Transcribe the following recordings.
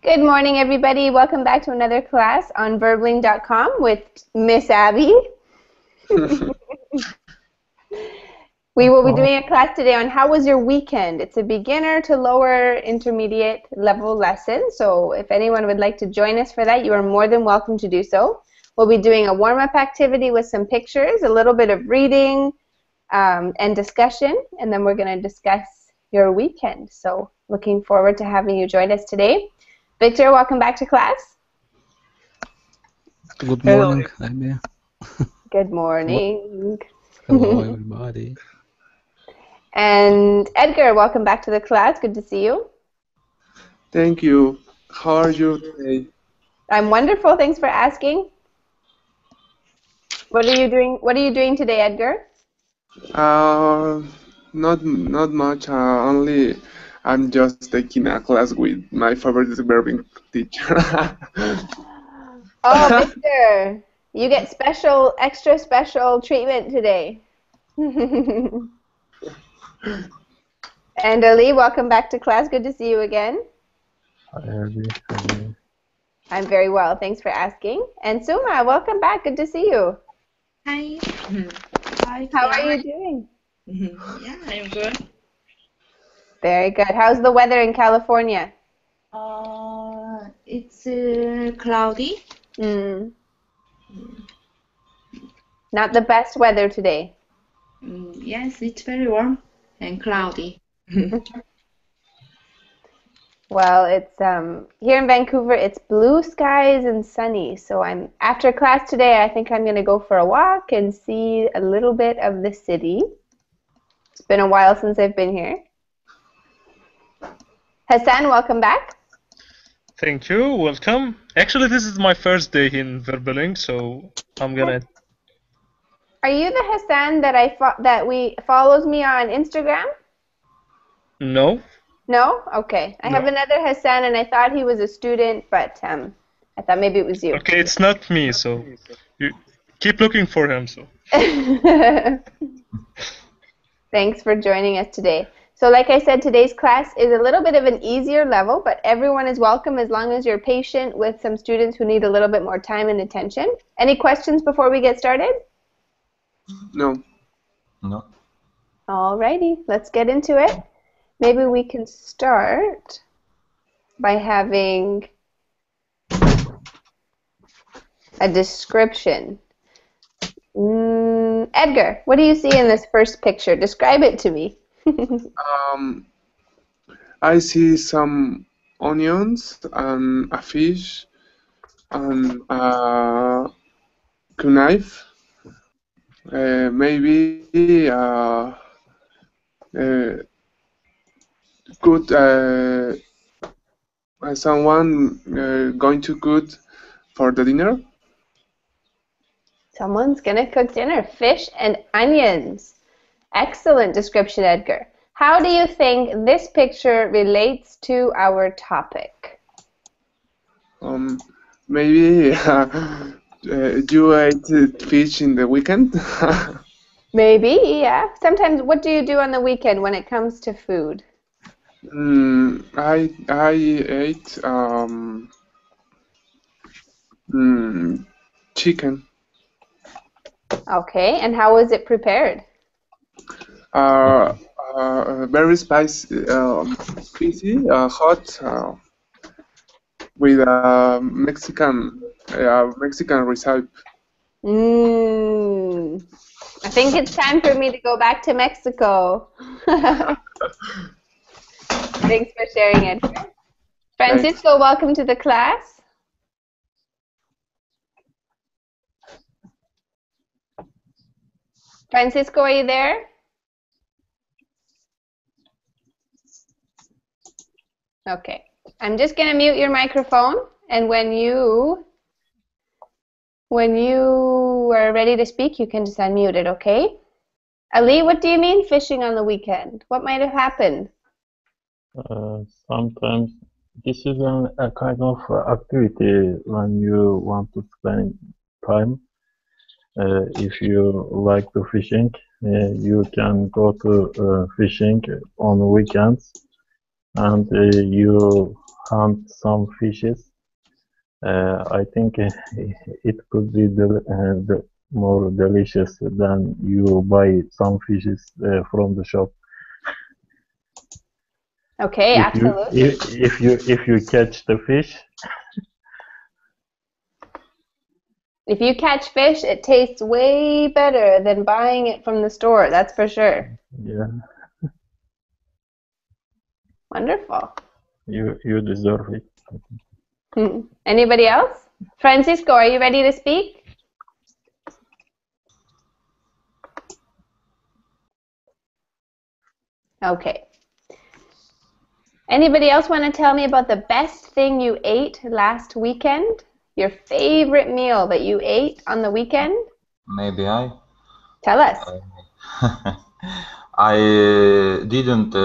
Good morning, everybody. Welcome back to another class on verbling.com with Miss Abby. We will be doing a class today on how was your weekend. It's a beginner to lower intermediate level lesson, so if anyone would like to join us for that, you are more than welcome to do so. We'll be doing a warm-up activity with some pictures, a little bit of reading and discussion, and then we're going to discuss your weekend. So looking forward to having you join us today. Victor, welcome back to class. Good morning, Amy. Good morning. Hello, everybody. And Edgar, welcome back to the class. Good to see you. Thank you. How are you today? I'm wonderful. Thanks for asking. What are you doing? What are you doing today, Edgar? Not much. Only I'm just taking a class with my favorite verbing teacher. Oh, Victor, you get extra special treatment today. And Ali, welcome back to class. Good to see you again. Hi, Abby. How are you? I'm very well. Thanks for asking. And Suma, welcome back. Good to see you. Hi. Hi. How are you doing? Yeah, I'm good. Very good. How's the weather in California? It's cloudy. Not the best weather today. Yes, it's very warm and cloudy. Well, it's here in Vancouver, it's blue skies and sunny. So after class today, I think I'm going to go for a walk and see a little bit of the city. It's been a while since I've been here. Hassan, welcome back. Thank you. Welcome. Actually, this is my first day in Verbeling, so I'm gonna. Are you the Hassan that follows me on Instagram? No. No? Okay. I have No. another Hassan, and I thought he was a student, but I thought maybe it was you. Okay, it's not me, so you keep looking for him. So. Thanks for joining us today. So like I said, today's class is a little bit of an easier level, but everyone is welcome as long as you're patient with some students who need a little bit more time and attention. Any questions before we get started? No. No. Alrighty, let's get into it. Maybe we can start by having a description. Edgar, what do you see in this first picture? Describe it to me. I see some onions and a fish and a knife. Maybe could someone going to cook for the dinner? Someone's gonna cook dinner. Fish and onions. Excellent description, Edgar. How do you think this picture relates to our topic? Maybe you ate fish in the weekend? Maybe, yeah. Sometimes, what do you do on the weekend when it comes to food? I ate chicken. Okay, and how was it prepared? Very spicy, hot, with a Mexican recipe. I think it's time for me to go back to Mexico. Thanks for sharing, Edgar. Francisco, welcome to the class. Francisco, are you there? Okay. I'm just going to mute your microphone, and when you are ready to speak, you can just unmute it, okay? Ali, what do you mean fishing on the weekend? What might have happened? Sometimes this is a kind of activity when you want to spend time. If you like to fishing, you can go to fishing on weekends, and you hunt some fishes. I think it could be the more delicious than you buy some fishes from the shop. Okay, If absolutely. if you catch the fish, If you catch fish, it tastes way better than buying it from the store, that's for sure. yeah, Wonderful. you deserve it. Anybody else? Francisco, are you ready to speak? Okay. Anybody else want to tell me about the best thing you ate last weekend? Your favorite meal that you ate on the weekend? Maybe I. Tell us. I didn't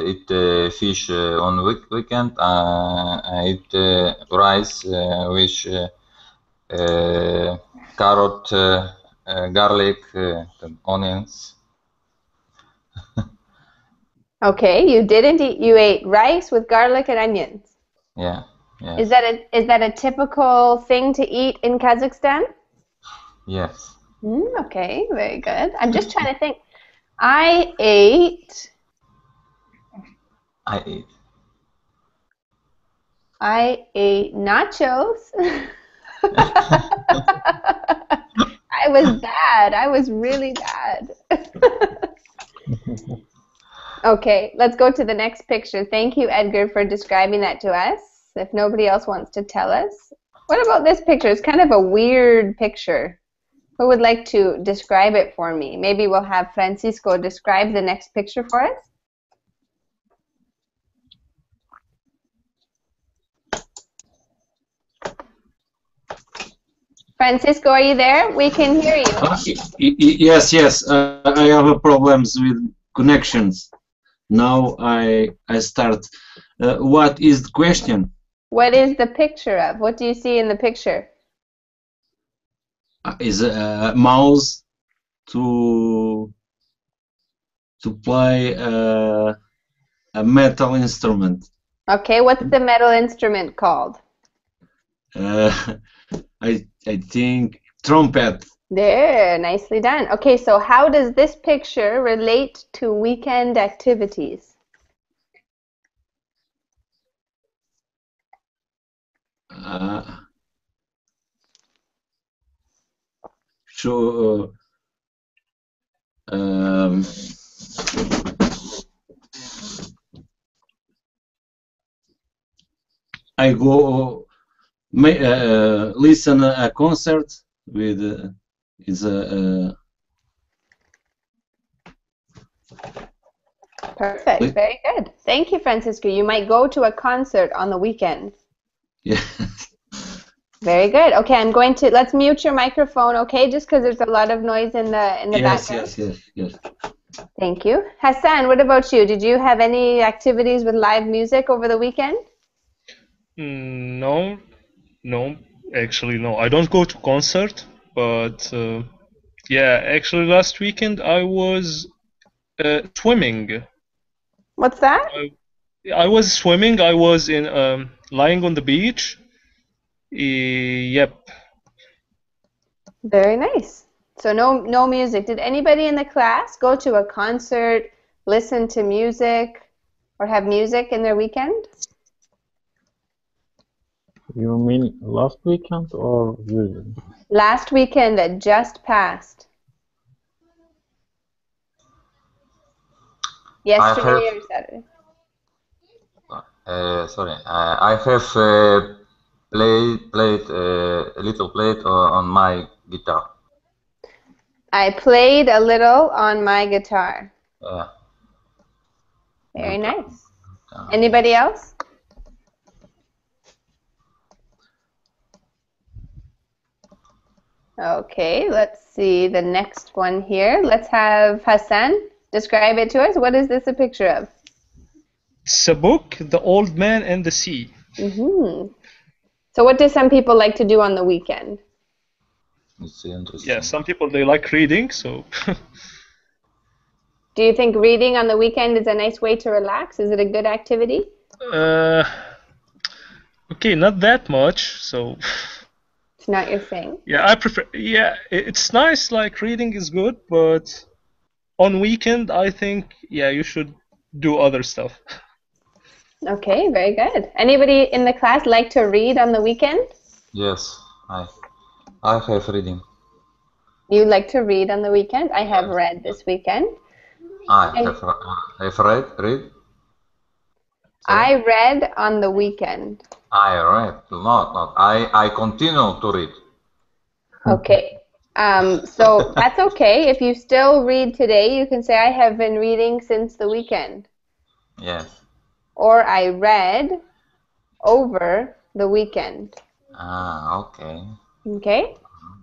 eat fish on weekend. I ate rice with carrot, garlic, and onions. Okay, you didn't eat, you ate rice with garlic and onions. Yeah. Yes. Is that a typical thing to eat in Kazakhstan? Yes. Okay, very good. I'm just trying to think. I ate nachos. I was bad. I was really bad. Okay, let's go to the next picture. Thank you, Edgar, for describing that to us. If nobody else wants to tell us. What about this picture? It's kind of a weird picture. Who would like to describe it for me? Maybe we'll have Francisco describe the next picture for us. Francisco, are you there? We can hear you. Yes. I have problems with connections. Now I start. What is the question? What is the picture of? What do you see in the picture? Is a mouse to play a metal instrument. Okay, what's the metal instrument called? I think trumpet. There, nicely done. Okay, so how does this picture relate to weekend activities? I go listen a concert with Perfect, very good. Thank you, Francisco. You might go to a concert on the weekend. Yeah. Very good. Okay, I'm going to, let's mute your microphone, okay, just because there's a lot of noise in the background. Yes. Thank you. Hassan, what about you? Did you have any activities with live music over the weekend? No, actually no. I don't go to concert, but yeah, actually last weekend I was swimming. What's that? I was swimming. I was in lying on the beach. Yep. Very nice. So no music. Did anybody in the class go to a concert, listen to music, or have music in their weekend? You mean last weekend or usually? Last weekend that just passed. Yesterday or Saturday? Sorry, I have played a little on my guitar. I played a little on my guitar. Yeah. Very nice. Anybody else? Okay, let's see the next one here. Let's have Hassan describe it to us. What is this a picture of? It's a book, The Old Man and the Sea. Mm-hmm. So what do some people like to do on the weekend? It's interesting. Yeah, some people, they like reading, so... Do you think reading on the weekend is a nice way to relax? Is it a good activity? Uh, okay, not that much. So It's not your thing. yeah, I prefer. Yeah, it's nice. Like reading is good, but on weekend, I think you should do other stuff. Okay, very good. Anybody in the class like to read on the weekend? Yes, I have reading. You like to read on the weekend? I have read this weekend. I And have read. I read on the weekend. I read. Not. I continue to read. Okay. So that's okay. If you still read today, you can say I have been reading since the weekend. Yes. Or I read over the weekend. Okay. Okay?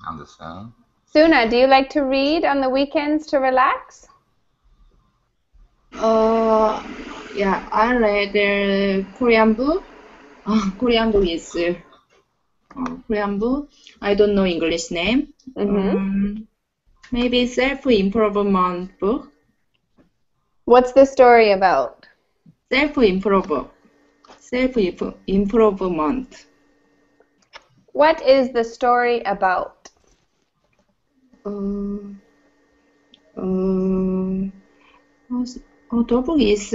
Understand. Suna, do you like to read on the weekends to relax? Yeah, I read Korean book. Korean book is Korean book. I don't know English name. Maybe self-improvement book. What's the story about? Self-improvement. What is the story about? The book is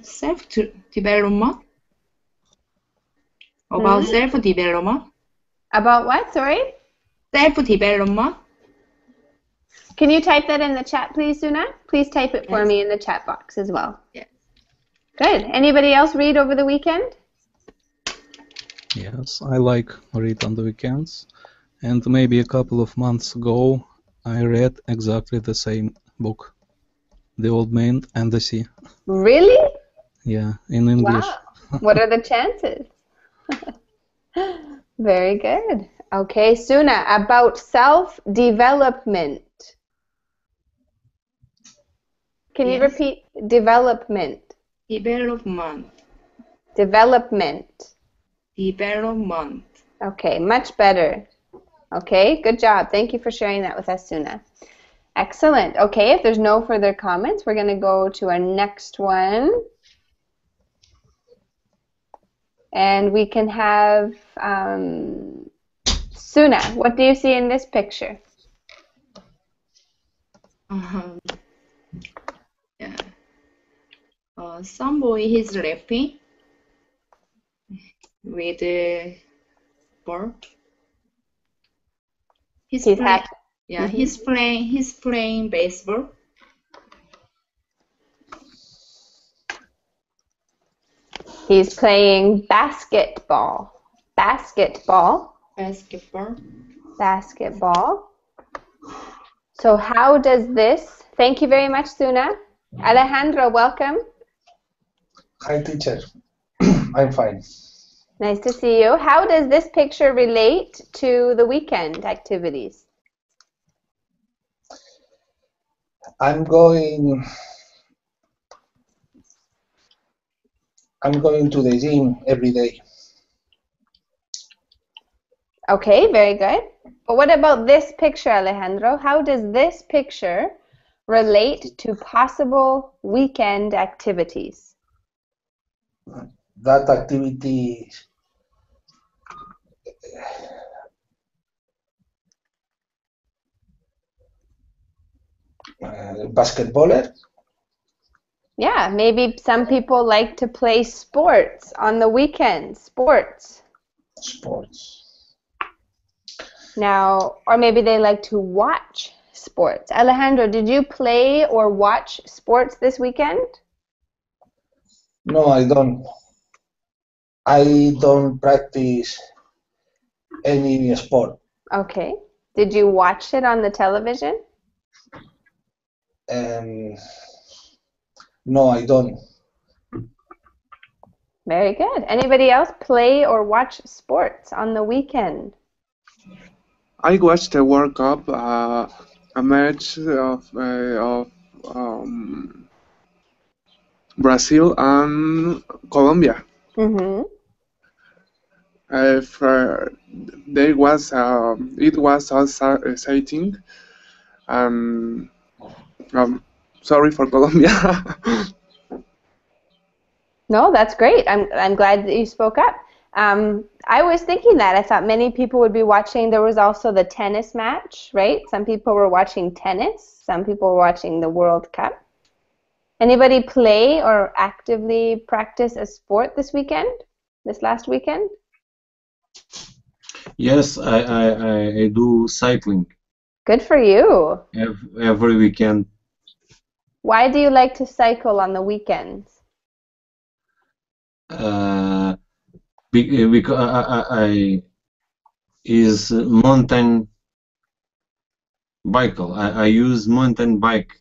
self-development. About self-development. About what? Sorry? Self-development. Can you type that in the chat, please, Suna? Please type it for me in the chat box as well. Yes. Good. Anybody else read over the weekend? Yes, I like read on the weekends. And maybe a couple of months ago, I read exactly the same book, The Old Man and the Sea. Really? Yeah, in English. Wow. What are the chances? Very good. Okay, Suna, about self-development. Can you repeat development? Development. Okay, much better. Okay, good job. Thank you for sharing that with us, Suna. Excellent. Okay, if there's no further comments, we're going to go to our next one. And we can have Suna. What do you see in this picture? Some boy is laughing with a ball. He's playing baseball. He's playing basketball. So how does this, thank you very much, Suna. Alejandro, welcome. Hi, teacher. I'm fine. Nice to see you. How does this picture relate to the weekend activities? I'm going to the gym every day. Okay, very good. But what about this picture, Alejandro? How does this picture relate to possible weekend activities? That activity basketballer? Yeah, maybe some people like to play sports on the weekend. Sports. Now, or maybe they like to watch sports. Alejandro, did you play or watch sports this weekend? No, I don't. I don't practice any sport. Okay. Did you watch it on the television? No, I don't. Very good. Anybody else play or watch sports on the weekend? I watched the World Cup, a match of Brazil and Colombia. It was so exciting. Sorry for Colombia. No, that's great. I'm glad that you spoke up. I was thinking that. I thought many people would be watching. There was also the tennis match, right? Some people were watching tennis. Some people were watching the World Cup. Anybody play or actively practice a sport this weekend? This last weekend? Yes, I do cycling Good for you. every weekend. Why do you like to cycle on the weekends? Because I is mountain bicycle. I use mountain bike.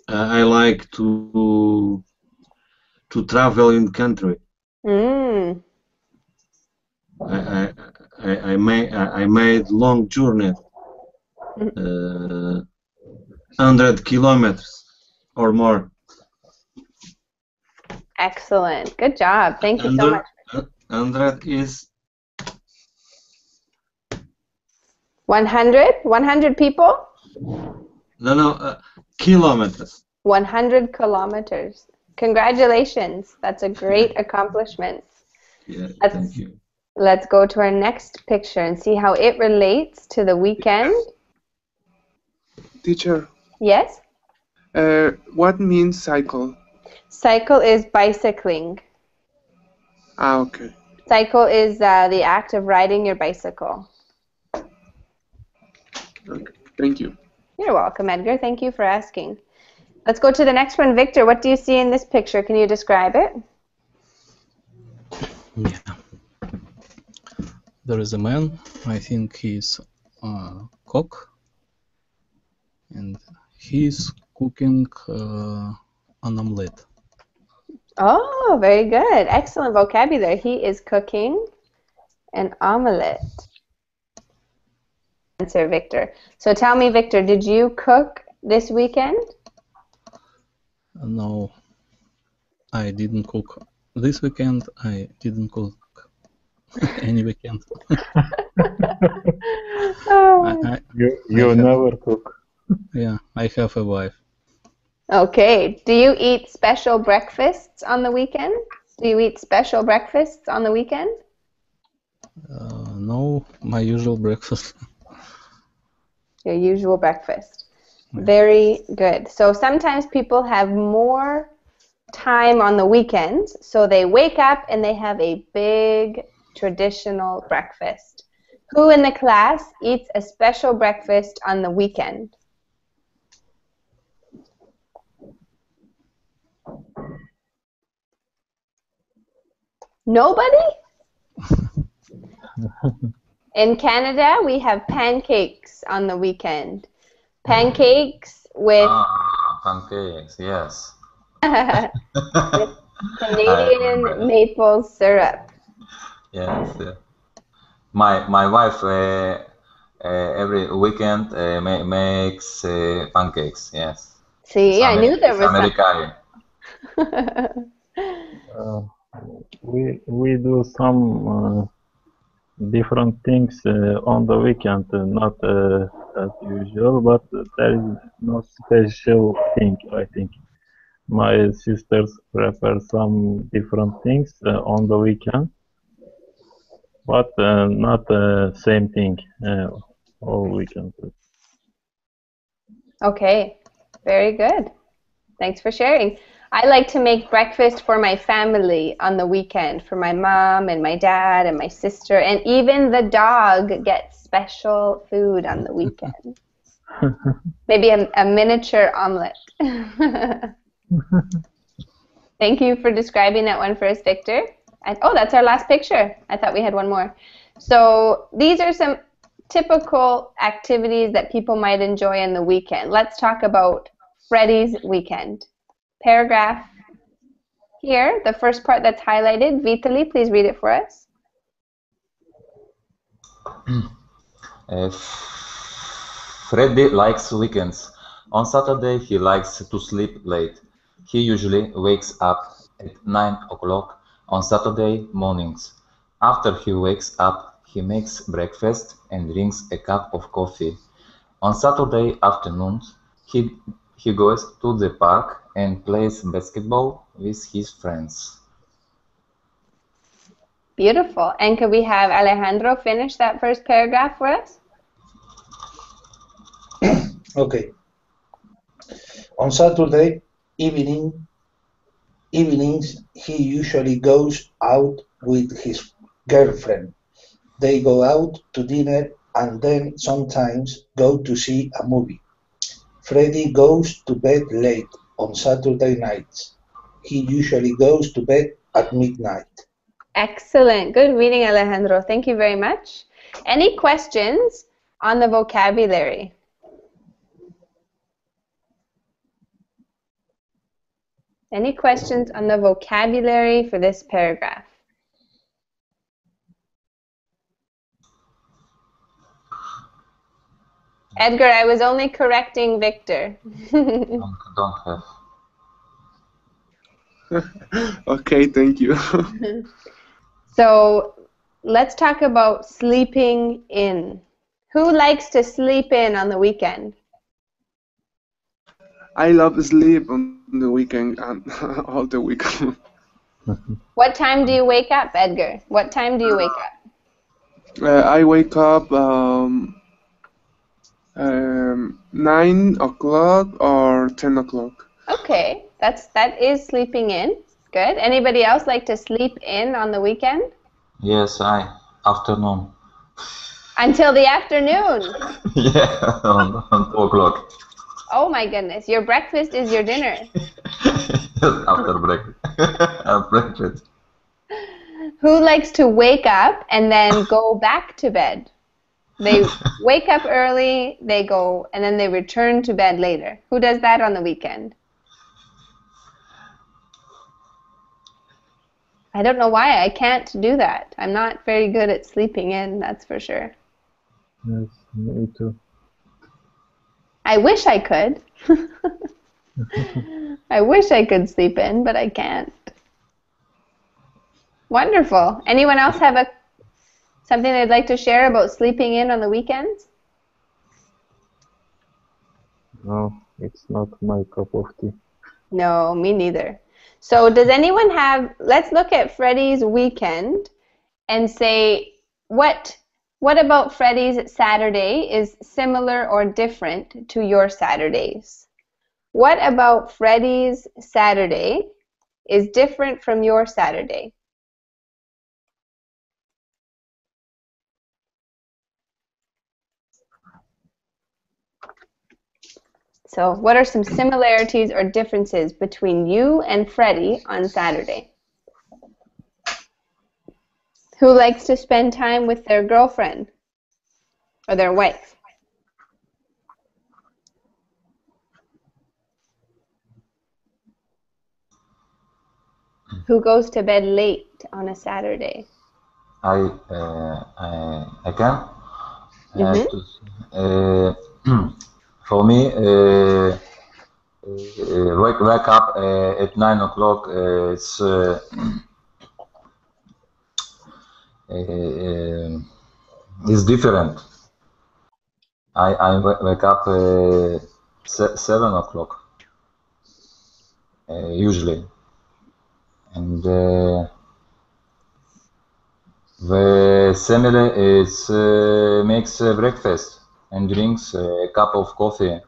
I like to travel in country. Mm. I made long journey, 100 kilometers or more. Excellent. Good job. Thank you so much. 100 is 100? 100 people? no, kilometers. 100 kilometers. Congratulations. That's a great accomplishment. Yeah, Let's, thank you. let's go to our next picture and see how it relates to the weekend. Teacher, Yes? what means cycle? Cycle is bicycling. Ah, okay. Cycle is the act of riding your bicycle. Okay. Thank you. You're welcome, Edgar. Thank you for asking. Let's go to the next one. Victor, what do you see in this picture? Can you describe it? Yeah. There is a man, I think he's a cook, and he's cooking an omelette. Oh, very good. Excellent vocabulary. He is cooking an omelette. Answer, Victor. So tell me, Victor, did you cook this weekend? No, I didn't cook this weekend. I didn't cook any weekend. You never cook. Yeah, I have a wife. Okay. Do you eat special breakfasts on the weekend? Do you eat special breakfasts on the weekend? No, my usual breakfast. Your usual breakfast. Very good. So sometimes people have more time on the weekends, so they wake up and they have a big traditional breakfast. Who in the class eats a special breakfast on the weekend? Nobody? In Canada, we have pancakes on the weekend. Pancakes with pancakes, yes. with Canadian maple syrup. Yes, yeah. My wife every weekend makes pancakes. Yes. See, I knew there was American. We do some different things on the weekend, not as usual, but there is no special thing, I think. My sisters prepare some different things on the weekend, but not the same thing all weekend. Okay, very good. Thanks for sharing. I like to make breakfast for my family on the weekend, for my mom and my dad and my sister, and even the dog gets special food on the weekend. Maybe a miniature omelet. Thank you for describing that one for us, Victor. Oh, that's our last picture. I thought we had one more. So these are some typical activities that people might enjoy on the weekend. Let's talk about Freddy's weekend. Paragraph here, the first part that's highlighted. Vitali, please read it for us. Freddy likes weekends. On Saturday, he likes to sleep late. He usually wakes up at 9 o'clock on Saturday mornings. After he wakes up, he makes breakfast and drinks a cup of coffee. On Saturday afternoons, he He goes to the park and plays basketball with his friends. Beautiful. And could we have Alejandro finish that first paragraph for us? Okay. On Saturday evenings, he usually goes out with his girlfriend. They go out to dinner and then sometimes go to see a movie. Freddie goes to bed late on Saturday nights. He usually goes to bed at midnight. Excellent. Good reading, Alejandro. Thank you very much. Any questions on the vocabulary? Any questions on the vocabulary for this paragraph? Edgar, I was only correcting Victor. Don't have. Okay, thank you. So let's talk about sleeping in. Who likes to sleep in on the weekend? I love sleep on the weekend and all the week. What time do you wake up, Edgar? What time do you wake up? I wake up 9 o'clock or 10 o'clock. Okay, that is sleeping in. Good. Anybody else like to sleep in on the weekend? Yes, afternoon. Until the afternoon. Yeah, on 2 o'clock. Oh my goodness, your breakfast is your dinner. After breakfast. Who likes to wake up and then go back to bed? They wake up early, they go, and then they return to bed later. Who does that on the weekend? I don't know why I can't do that. I'm not very good at sleeping in, that's for sure. Yes, me too. I wish I could. I wish I could sleep in, but I can't. Wonderful. Anyone else have something they'd like to share about sleeping in on the weekends? No, it's not my cup of tea. No, me neither. So does anyone have, let's look at Freddie's weekend and say, what about Freddie's Saturday is similar or different to your Saturdays? What about Freddie's Saturday is different from your Saturday? So what are some similarities or differences between you and Freddie on Saturday? Who likes to spend time with their girlfriend or their wife? Who goes to bed late on a Saturday? I can. For me, wake up at 9 o'clock. It's different. I wake up 7 o'clock usually, and the family is makes breakfast and drinks a cup of coffee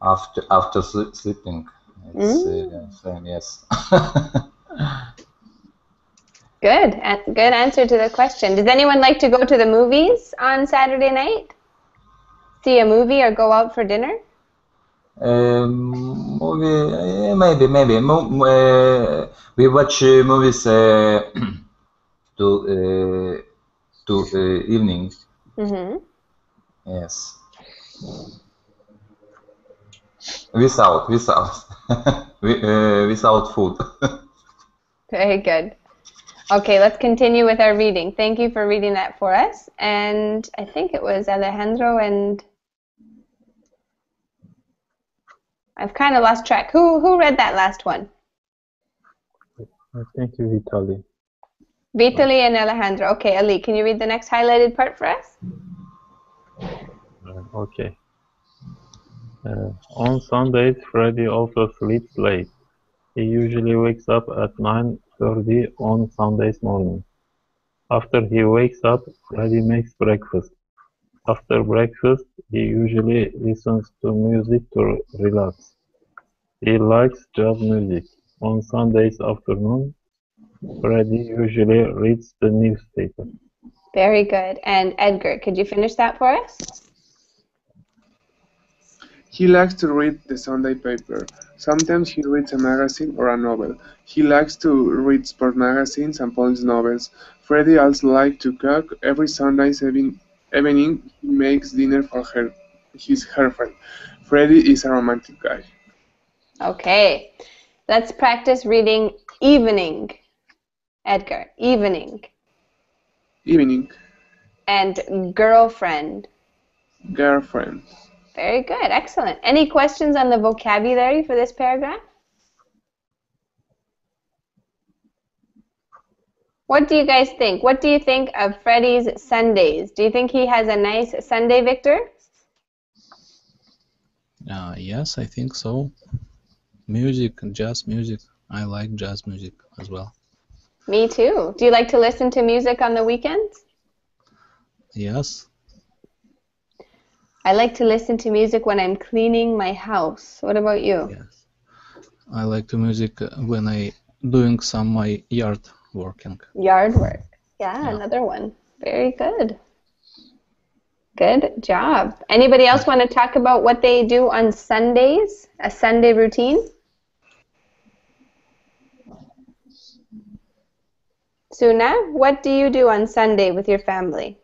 after sleeping. It's same, yes. Good. Good answer to the question. Does anyone like to go to the movies on Saturday night? See a movie or go out for dinner? Movie, maybe. We watch movies to evening. Yes. Without without food. Very good. Okay, let's continue with our reading. Thank you for reading that for us. And I think it was Alejandro and I've kind of lost track. Who read that last one? I think Vitaly. Vitaly and Alejandro. Okay, Ali, can you read the next highlighted part for us? Okay. On Sundays, Freddy also sleeps late. He usually wakes up at 9:30 on Sundays morning. After he wakes up, Freddy makes breakfast. After breakfast, he usually listens to music to relax. He likes jazz music. On Sundays afternoon, Freddy usually reads the newspaper. Very good. And Edgar, could you finish that for us? He likes to read the Sunday paper. Sometimes he reads a magazine or a novel. He likes to read sport magazines and police novels. Freddy also likes to cook. Every Sunday evening he makes dinner for his girlfriend. Freddy is a romantic guy. Okay. Let's practice reading evening. Edgar, evening. Evening. And girlfriend. Girlfriend. Very good. Excellent. Any questions on the vocabulary for this paragraph? What do you guys think? What do you think of Freddy's Sundays? Do you think he has a nice Sunday, Victor? Yes, I think so. Music, jazz music. I like jazz music as well. Me too. Do you like to listen to music on the weekends? Yes. I like to listen to music when I'm cleaning my house. What about you? Yes. I like to music when I doing some my yard working. Yard work. Yeah, another one. Very good. Good job. Anybody else want to talk about what they do on Sundays? A Sunday routine? Suna, what do you do on Sunday with your family?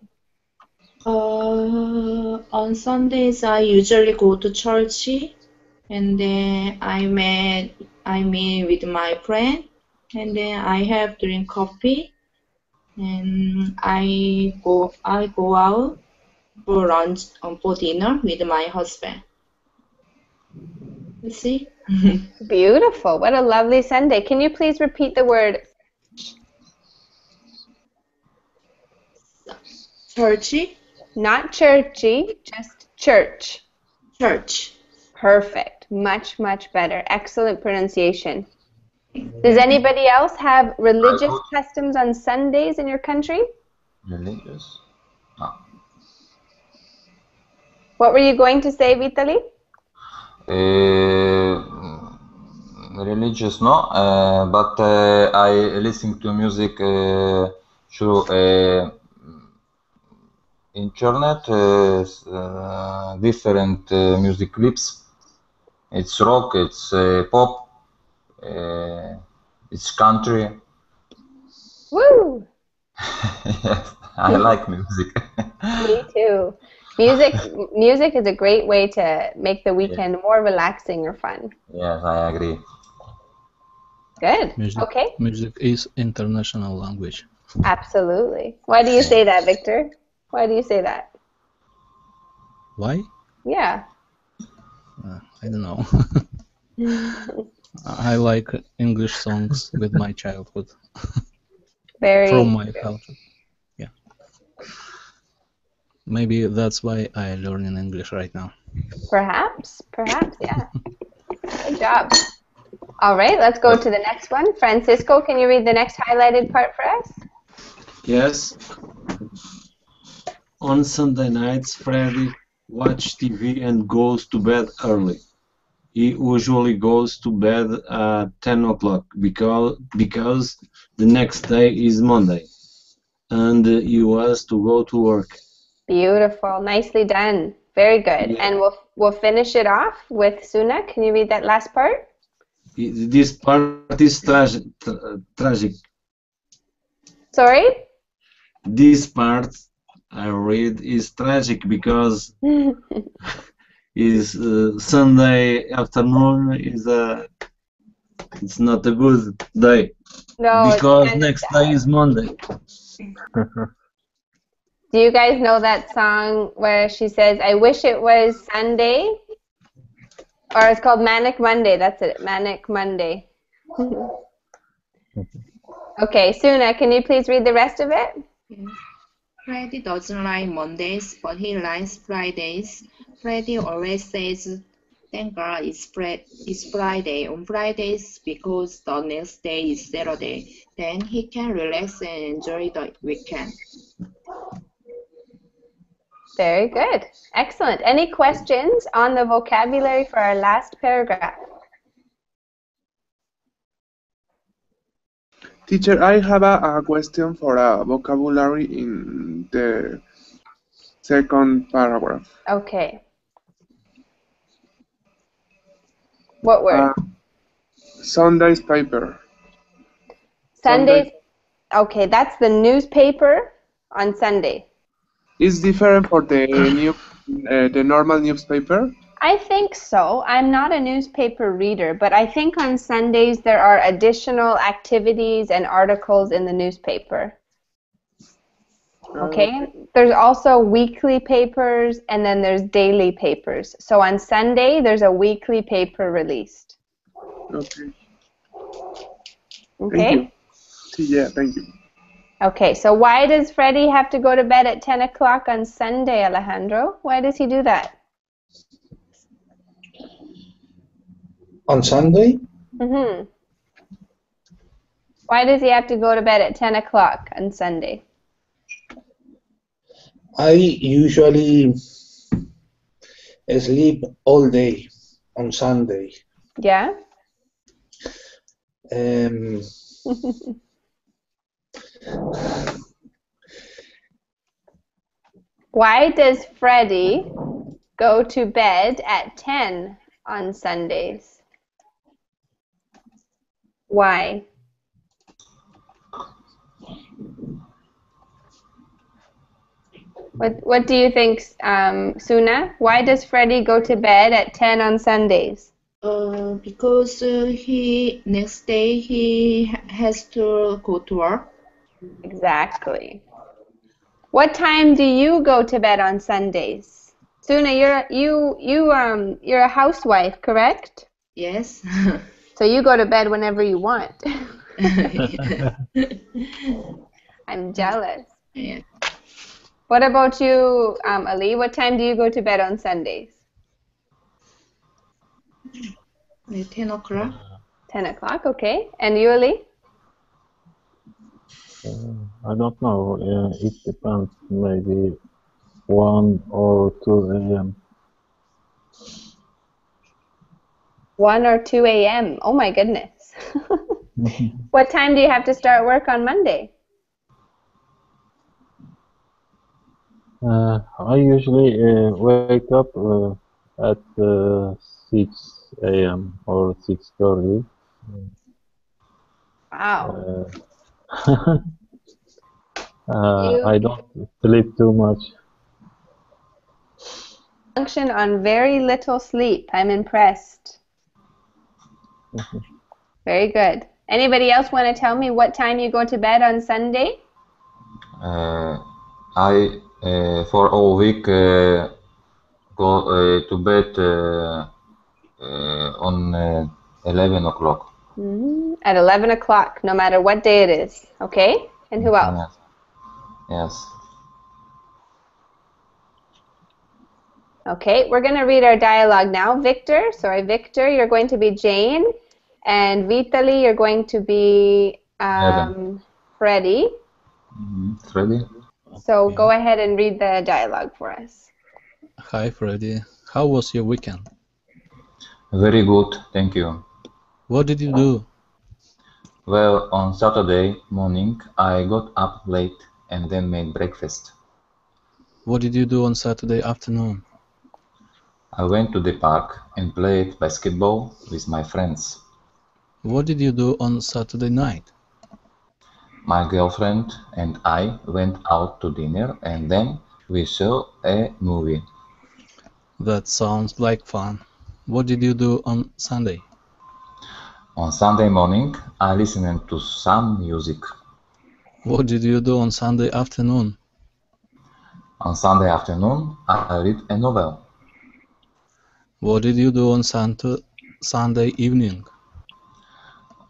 On Sundays, I usually go to church, and then I meet with my friend, and then I have drink coffee, and I go out for lunch for dinner with my husband. You see? Beautiful. What a lovely Sunday. Can you please repeat the word churchy? Not churchy, just church. Church. Perfect. Much, much better. Excellent pronunciation. Does anybody else have religious customs on Sundays in your country? Religious? No. What were you going to say, Vitali? Religious, no, but I listen to music through internet, different music clips. It's rock, it's pop, it's country. Woo! Yes, I like music. Me too. Music is a great way to make the weekend more relaxing or fun. Yes, I agree. Good. Music, okay. Music is international language. Absolutely. Why do you say that, Victor? Why do you say that? Why? Yeah. I don't know. I like English songs with my childhood. From my culture. Yeah. Maybe that's why I learn in English right now. Perhaps, yeah. Good job. All right, let's go to the next one. Francisco, can you read the next highlighted part for us? Yes. On Sunday nights, Freddy watches TV and goes to bed early. He usually goes to bed at 10 o'clock because the next day is Monday and he has to go to work. Beautiful. Nicely done. Very good. Yeah. And we'll finish it off with Suna. Can you read that last part? This part is tragic. Sorry? This part I read is tragic because is Sunday afternoon is it's not a good day. No, because next day is Monday. Do you guys know that song where she says, "I wish it was Sunday"? Or it's called Manic Monday. That's it. Manic Monday. Okay, Suna, can you please read the rest of it? Freddy doesn't like Mondays, but he likes Fridays. Freddy always says Thank God it's Friday. On Fridays, because the next day is Saturday, then he can relax and enjoy the weekend. Very good. Excellent. Any questions on the vocabulary for our last paragraph? Teacher, I have a question for a vocabulary in the second paragraph. Okay. What word? Sunday's paper. Sundays. Okay, that's the newspaper on Sunday. Is different for the the normal newspaper? I think so. I'm not a newspaper reader, but I think on Sundays there are additional activities and articles in the newspaper. Okay? There's also weekly papers and then there's daily papers. So on Sunday there's a weekly paper released. Okay. Okay? Thank you. Yeah, thank you. Okay, so why does Freddie have to go to bed at 10 o'clock on Sunday, Alejandro? Why does he do that? On Sunday, Mm-hmm. Why does he have to go to bed at 10 o'clock on Sunday? I usually sleep all day on Sunday. Yeah? Why does Freddie go to bed at 10 on Sundays? Why? What do you think, Suna? Why does Freddie go to bed at 10 on Sundays? Because next day he has to go to work. Exactly. What time do you go to bed on Sundays? Suna, you're a housewife, correct? Yes. So you go to bed whenever you want. I'm jealous. Yeah. What about you, Ali? What time do you go to bed on Sundays? 10 o'clock. 10 o'clock, okay. And you, Ali? I don't know. It depends. Maybe 1 or 2 a.m. 1 or 2 a.m. Oh my goodness. What time do you have to start work on Monday? I usually wake up at 6 a.m. or 6:30. Wow. I don't sleep too much. Function on very little sleep. I'm impressed. Very good. Anybody else want to tell me what time you go to bed on Sunday? I for all week go to bed on 11 o'clock. At 11 o'clock, no matter what day it is. Okay? And who else? Yes. Okay, we're going to read our dialogue now. Victor, you're going to be Jane. And Vitali, you're going to be Freddie. Freddie? So go ahead and read the dialogue for us. Hi, Freddie. How was your weekend? Very good, thank you. What did you do? Well, on Saturday morning, I got up late and then made breakfast. What did you do on Saturday afternoon? I went to the park and played basketball with my friends. What did you do on Saturday night? My girlfriend and I went out to dinner and then we saw a movie. That sounds like fun. What did you do on Sunday? On Sunday morning, I listened to some music. What did you do on Sunday afternoon? On Sunday afternoon, I read a novel. What did you do on Sunday evening?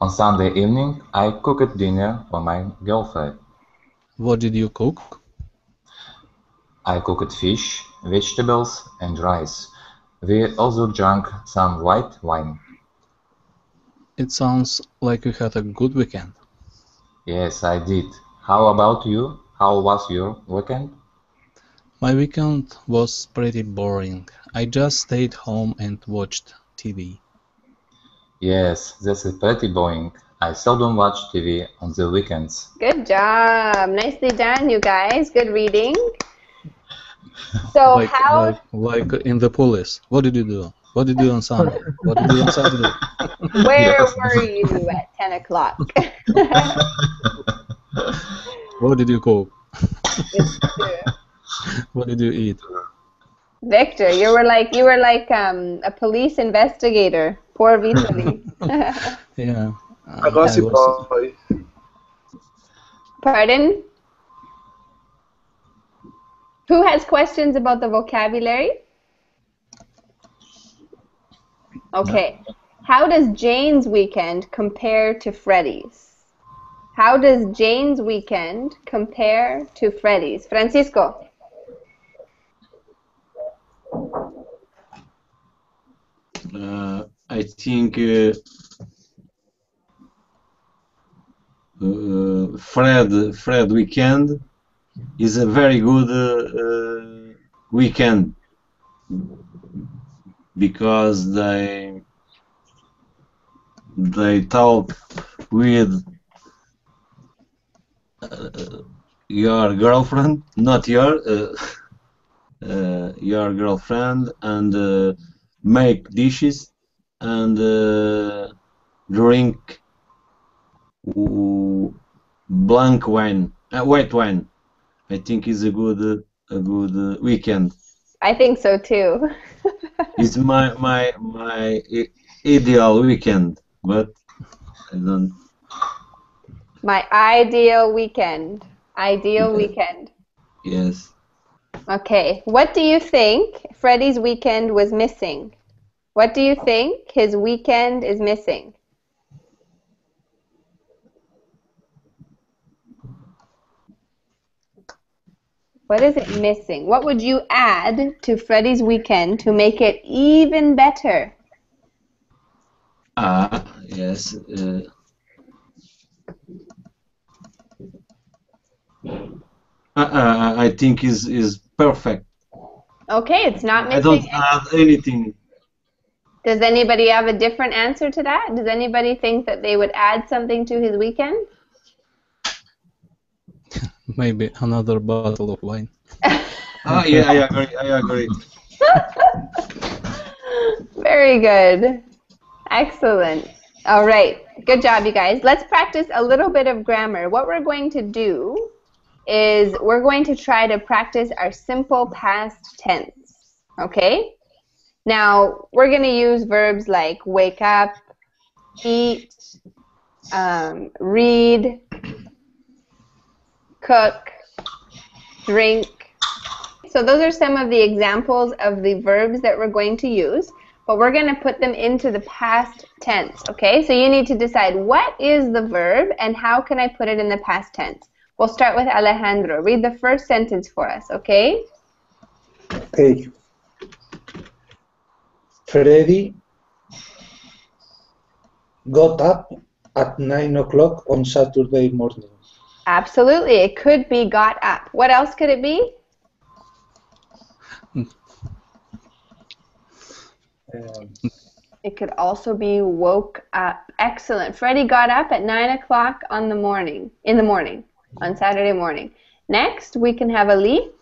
On Sunday evening, I cooked dinner for my girlfriend. What did you cook? I cooked fish, vegetables, and rice. We also drank some white wine. It sounds like you had a good weekend. Yes, I did. How about you? How was your weekend? My weekend was pretty boring. I just stayed home and watched TV. Yes, that's pretty boring. I seldom watch TV on the weekends. Good job. Nicely done, you guys. Good reading. So Like in the police. What did you do? What did you do on Sunday? What did you do on Saturday? Where Yes. were you at 10 o'clock? What did you cook? What did you eat? Victor, you were like a police investigator. Poor Vitaly. Yeah. A gossip boy. Pardon? Who has questions about the vocabulary? Okay. How does Jane's weekend compare to Freddy's? How does Jane's weekend compare to Freddy's? Francisco. I think Fred weekend is a very good weekend because they talk with your girlfriend, not your girlfriend, and make dishes and drink blank wine, white wine. I think is a good weekend. I think so too. It's my ideal weekend, but I don't. My ideal weekend. Ideal weekend. Yes. Okay. What do you think Freddy's weekend was missing? What do you think his weekend is missing? What is it missing? What would you add to Freddy's weekend to make it even better? Yes. I think is perfect. Okay, it's not I don't missing. add anything. Does anybody have a different answer to that? Does anybody think that they would add something to his weekend? Maybe another bottle of wine. Yeah, I agree. Very good. Excellent. All right. Good job, you guys. Let's practice a little bit of grammar. What we're going to do is we're going to try to practice our simple past tense. Okay? Now, we're going to use verbs like wake up, eat, read, cook, drink. So those are some of the examples of the verbs that we're going to use, but we're going to put them into the past tense, okay? So you need to decide what is the verb and how can I put it in the past tense. We'll start with Alejandro. Read the first sentence for us, okay? Okay. Freddy got up at 9 o'clock on Saturday morning. Absolutely. It could be got up. What else could it be? It could also be woke up. Excellent. Freddie got up at 9 o'clock in the morning, on Saturday morning. Next, we can have Ali.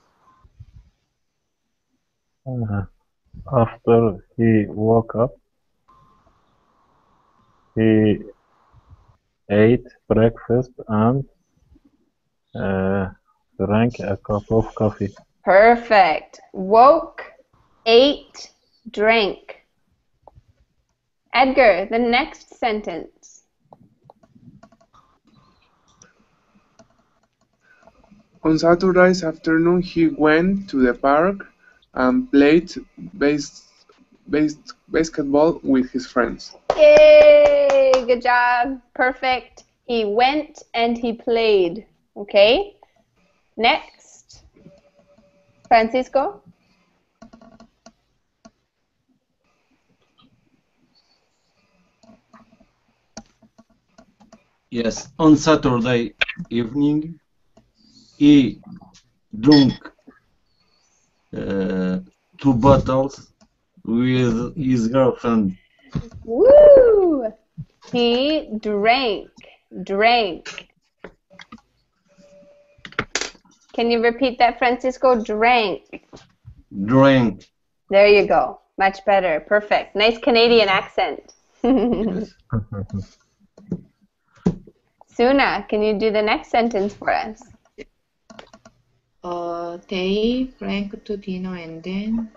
After he woke up, he ate breakfast and drank a cup of coffee. Perfect. Woke, ate, drank. Edgar, the next sentence. On Saturday's afternoon, he went to the park and played basketball with his friends. Yay! Good job. Perfect. He went and he played. Okay? Next. Francisco? Yes, on Saturday evening, he drank 2 bottles with his girlfriend. Woo! He drank. Can you repeat that, Francisco? Drank. Drank. There you go. Much better. Perfect. Nice Canadian accent. Yes. Suna, can you do the next sentence for us? They drank to dinner and then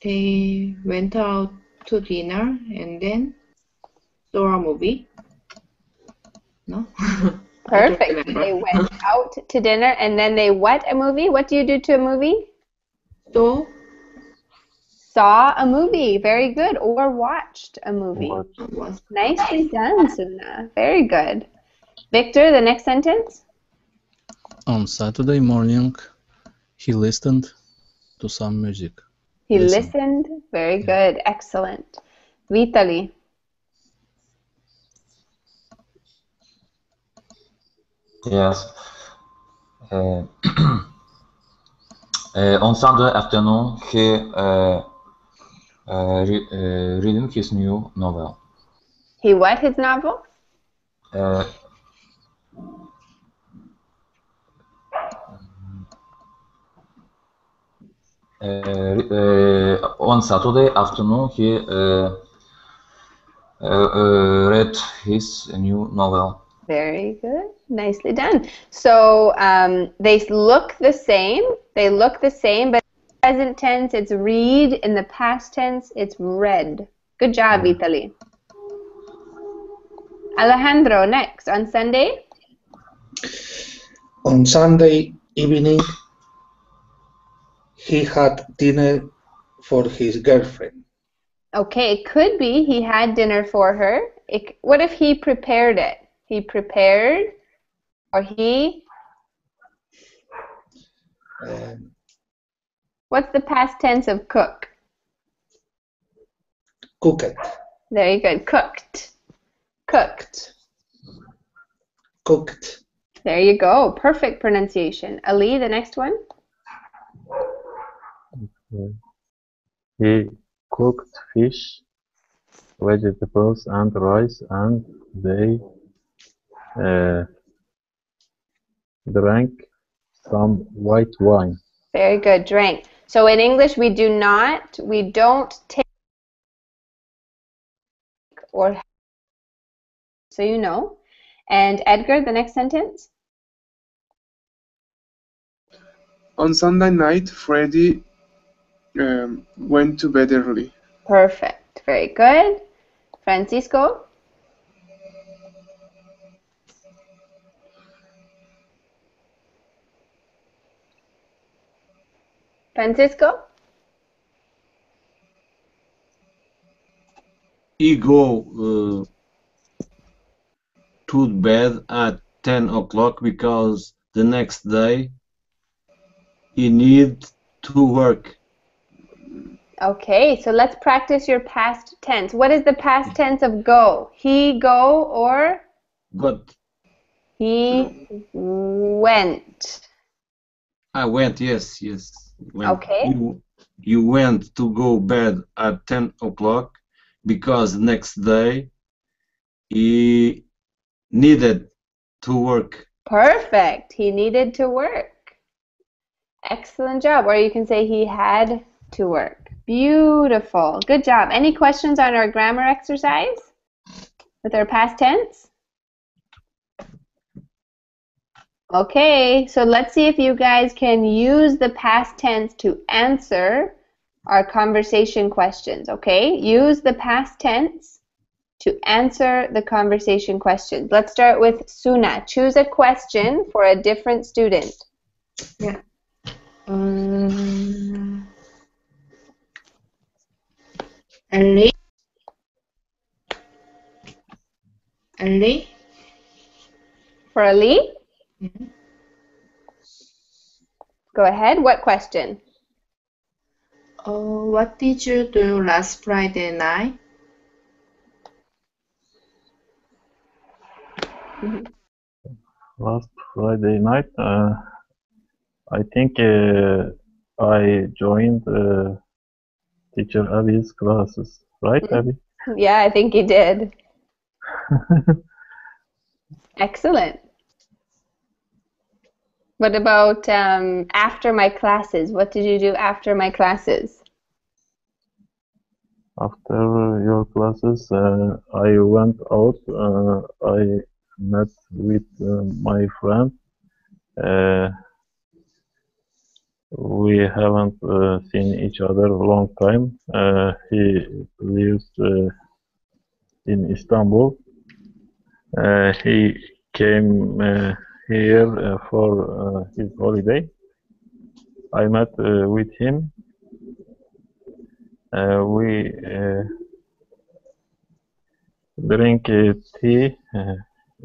they went out to dinner and then saw a movie. No? Perfect. They went out to dinner and then they what a movie? What do you do to a movie? So, Saw a movie. Very good. Or watched a movie. was Nicely done, Suna. Very good. Victor, the next sentence? On Saturday morning, he listened to some music. He listened. Very good. Excellent. Vitali. Yes. On Sunday afternoon, he reading his new novel. He what, his novel? On Saturday afternoon, he read his new novel. Very good. Nicely done. So they look the same. They look the same, but in the present tense, it's read. In the past tense, it's read. Good job, Vitali. Alejandro, next. On Sunday? On Sunday evening, he had dinner for his girlfriend. Okay, it could be he had dinner for her. What if he prepared it? He prepared, or he... What's the past tense of cook? Cooked. Very good. Cooked. Cooked. Cooked. There you go. Perfect pronunciation. Ali, the next one? He cooked fish, vegetables, and rice, and they drank some white wine. Very good. Drank. So in English, we don't take or so you know. And Edgar, the next sentence? On Sunday night, Freddie went to bed early. Perfect. Very good. Francisco? Francisco? He go to bed at 10 o'clock because the next day he need to work. Okay, so let's practice your past tense. What is the past tense of go? He go or? But He went. I went, yes. Went. Okay. You went to go bed at 10 o'clock because next day he needed to work. Perfect. He needed to work. Excellent job. Or you can say he had to work. Beautiful. Good job. Any questions on our grammar exercise with our past tense? Okay, so let's see if you guys can use the past tense to answer our conversation questions, okay? Use the past tense to answer the conversation questions. Let's start with Suna. Choose a question for a different student. Yeah. Ellie? For Ali? Mm-hmm. Go ahead. What question? What did you do last Friday night? Last Friday night, I think I joined teacher Abby's classes, right, Abby? Yeah, I think you did. Excellent. What about after my classes? What did you do after my classes? After your classes, I went out. I met with my friend. We haven't seen each other a long time. He lives in Istanbul. He came here for his holiday. I met with him. We drink tea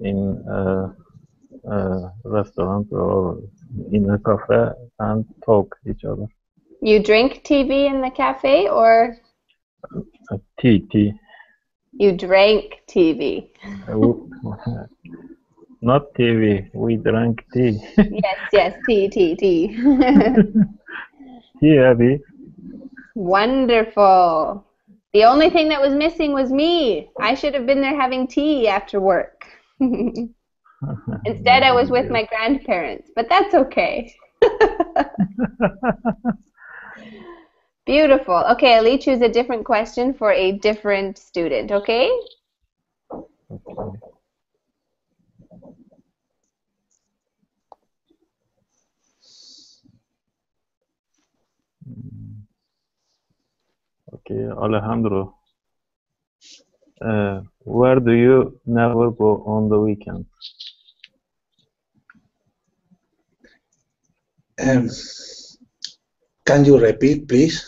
in a restaurant or in a cafe and talk each other. You drink TV in the cafe or Tea. you drank TV? Not TV, we drank tea. Yes, tea. Tea, Abby. Wonderful. The only thing that was missing was me. I should have been there having tea after work. Instead, I was with my grandparents, but that's okay. Beautiful. Okay, Ali, choose a different question for a different student, okay? Okay, Alejandro. Where do you never go on the weekend? Can you repeat, please?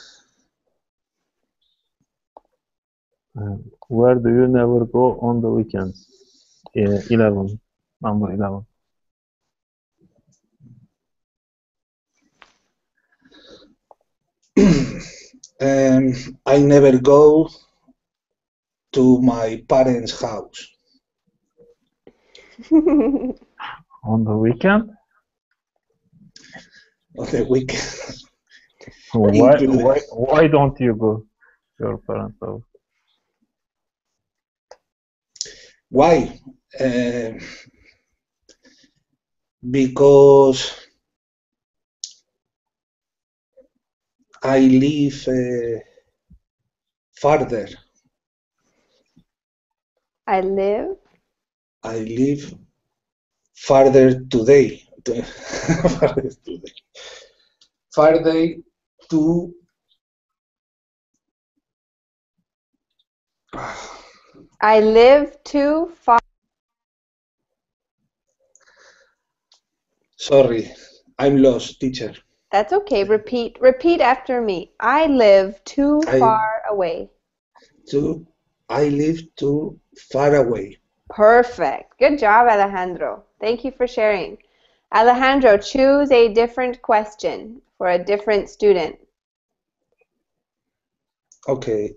Where do you never go on the weekends? 11, number 11. I never go to my parents' house. On the weekend? On the weekend. Why don't you go to your parents' house? Why? Because I live farther. I live farther today. Farther to I live too far. Sorry, I'm lost, teacher. That's okay. Repeat after me. I live too far away. I live too far away. Perfect. Good job, Alejandro. Thank you for sharing. Alejandro, choose a different question for a different student. Okay.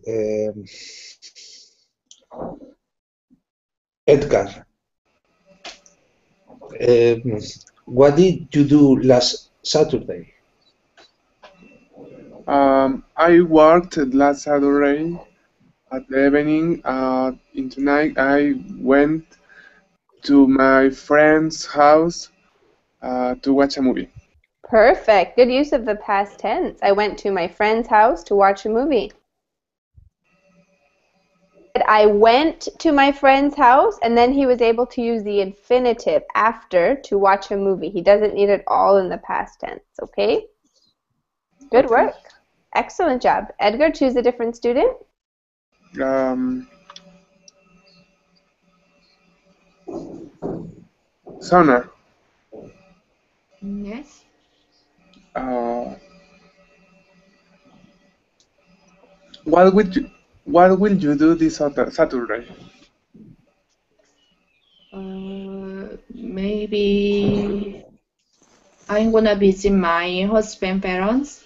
Edgar, what did you do last Saturday? I worked last Saturday at the evening. In tonight, I went to my friend's house to watch a movie. Perfect. Good use of the past tense. I went to my friend's house to watch a movie. I went to my friend's house, and then he was able to use the infinitive after to watch a movie. He doesn't need it all in the past tense, okay? Good work. Excellent job. Edgar, choose a different student. Sona. Yes. What will you do this Saturday? Maybe I'm gonna visit my husband's parents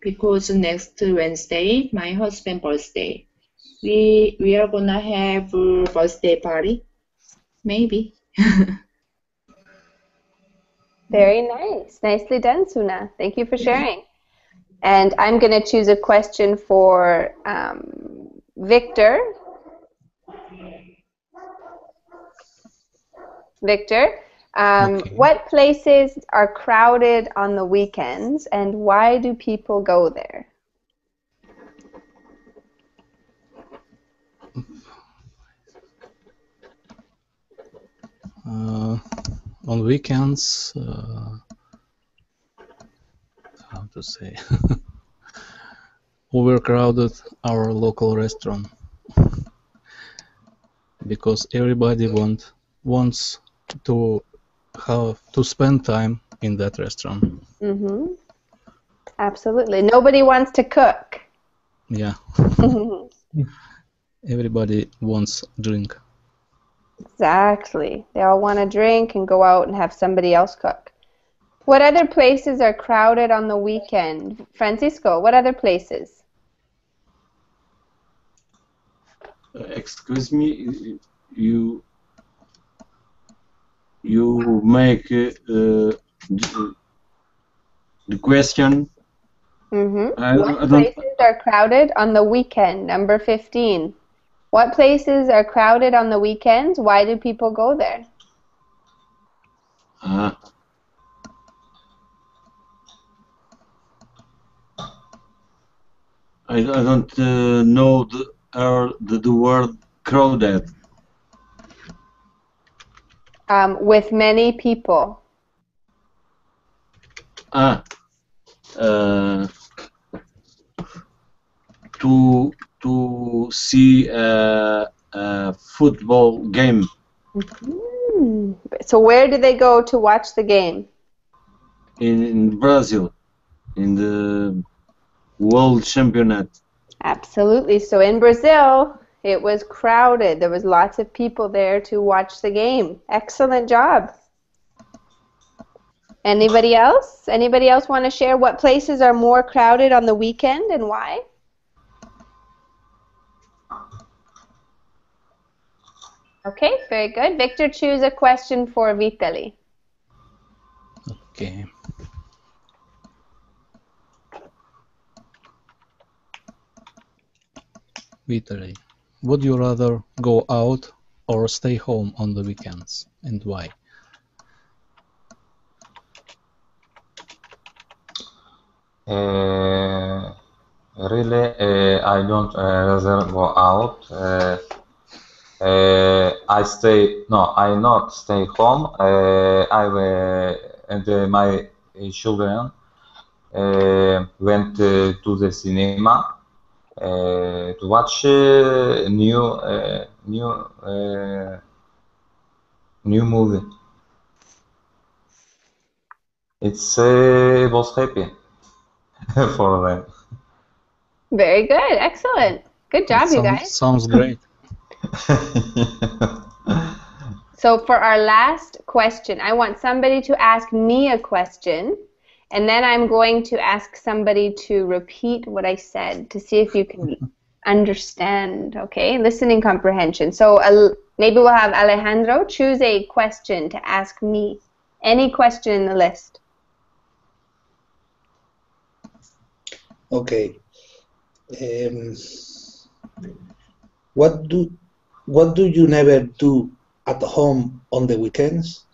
because next Wednesday my husband's birthday. We are gonna have a birthday party. Maybe. Very nice. Nicely done, Suna. Thank you for sharing. And I'm going to choose a question for Victor. Victor, Okay. what places are crowded on the weekends and why do people go there? On weekends, how to say, overcrowded our local restaurant because everybody wants to have to spend time in that restaurant. Mm-hmm. Absolutely. Nobody wants to cook. Yeah. Everybody wants drink. Exactly. They all want to drink and go out and have somebody else cook. What other places are crowded on the weekend? Francisco, what other places? Excuse me, you make the question. What places are crowded on the weekend? Number 15. What places are crowded on the weekends? Why do people go there? I don't know the word crowded. With many people. To see a football game. So where do they go to watch the game? In Brazil, in the World Championship. Absolutely. So in Brazil, it was crowded. There was lots of people there to watch the game. Excellent job. Anybody else? Anybody else want to share what places are more crowded on the weekend and why? Okay, very good. Victor, choose a question for Vitali. Okay. Vitali, would you rather go out or stay home on the weekends, and why? Really, I don't rather go out. I not stay home. And my children went to the cinema to watch new movie. It's was happy for them. Very good. Excellent. Good job, you guys. Sounds great. So for our last question, I want somebody to ask me a question, and then I'm going to ask somebody to repeat what I said to see if you can understand, okay? Listening comprehension. So maybe we'll have Alejandro choose a question to ask me. Any question in the list. Okay. What do you never do at home on the weekends?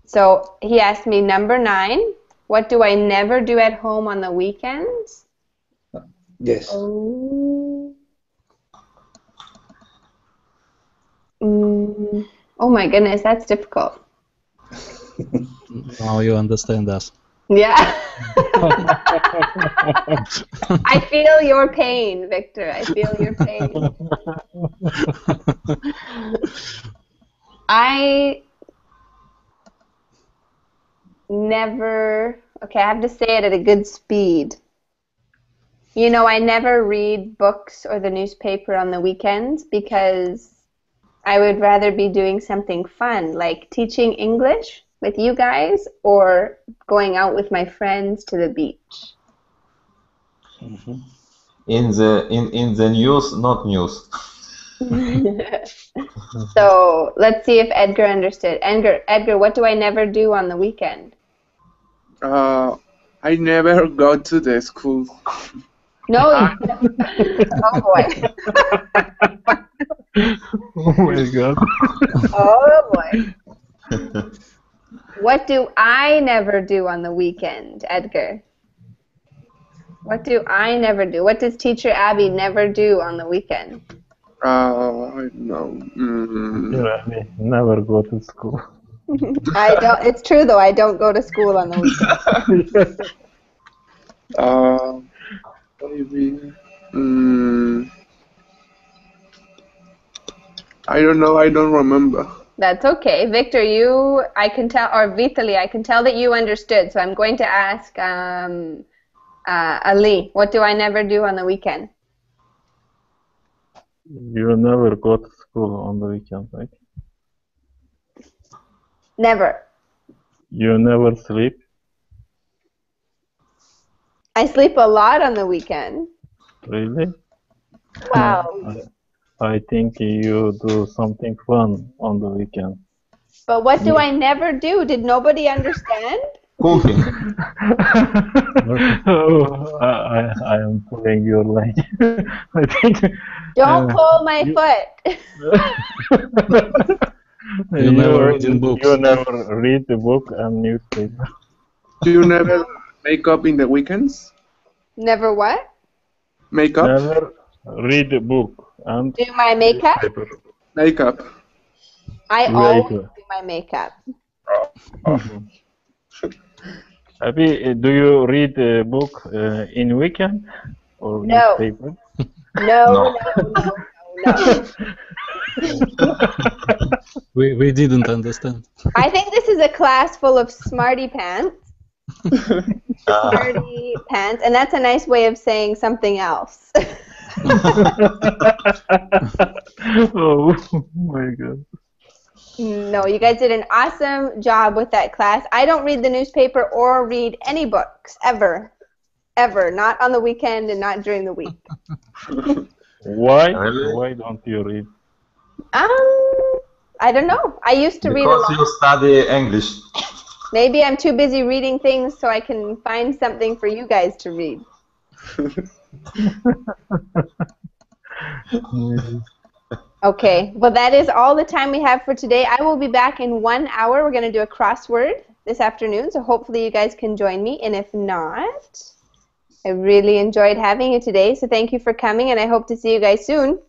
So he asked me number 9. What do I never do at home on the weekends? Yes. Oh my goodness, that's difficult. Now you understand us. Yeah. I feel your pain, Victor. I feel your pain. I never, okay, I have to say it at a good speed. You know, I never read books or the newspaper on the weekends because I would rather be doing something fun, like teaching English with you guys or going out with my friends to the beach. In the news, not news. So let's see if Edgar understood. Edgar, what do I never do on the weekend? I never go to the school. No. Oh boy. Oh my god. Oh boy. What do I never do on the weekend, Edgar? What do I never do? What does Teacher Abby never do on the weekend? I don't know. I never go to school. I don't. It's true though. I don't go to school on the weekend. Maybe. I don't know. I don't remember. That's okay, Victor. I can tell, or Vitaly, I can tell that you understood. So I'm going to ask Ali. What do I never do on the weekend? You never go to school on the weekend, right? Never. You never sleep? I sleep a lot on the weekend. Really? Wow. I think you do something fun on the weekend. But what do I never do? Did nobody understand? Cooking. Oh, I am pulling your leg. I think. Don't pull my foot. You never reading books. You never read the book and newspaper. Do you never make up in the weekends? Never what? Make up? Never read the book and Do my makeup? newspaper. Make up. I Very always good. do my makeup. Abby, do you read the book in weekend or No. newspaper? No. We didn't understand. I think this is a class full of smarty pants. Smarty pants, and that's a nice way of saying something else. Oh my god. No, you guys did an awesome job with that class. I don't read the newspaper or read any books, ever. Ever. Not on the weekend and not during the week. Why? Really? Why don't you read? I don't know. I used to read a Because lot. you study English. Maybe I'm too busy reading things so I can find something for you guys to read. Okay, well that is all the time we have for today. I will be back in 1 hour. We're going to do a crossword this afternoon, so hopefully you guys can join me. And if not, I really enjoyed having you today, so thank you for coming, and I hope to see you guys soon.